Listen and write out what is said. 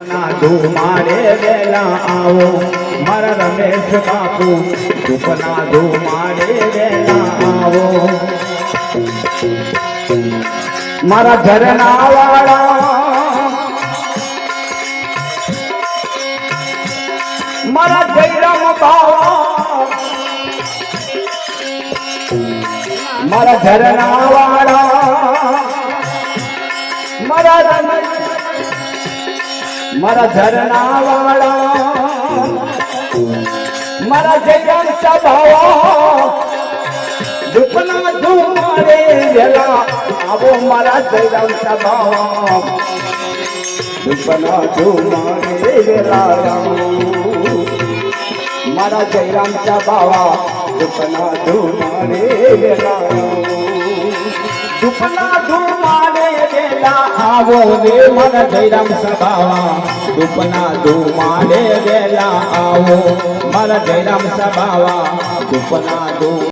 ધુમાડે વેલા આવો મારા રમેશ બાપુ દુપના ધુમાડે વેલા આવો મારા ઝરના વાળા મારા જયરામ બાવા મારા ઝરના વાળા મારા રમેશ મારા ઝરના વાળા મારા જયરામ સભાવા દુપના ધુમાડે વેલા આવો મારા જયરામ સભાવા દુપના ધુમાડે વેલા મારા જયરામ સભાવા દુપના ધુમાડે વેલા દુપના ધુમાડે વેલા આવો રે મારા જયરામ સભાવા દુપના ધુમાડે વેલા આવો મારા જયરામ સભાવા દુપના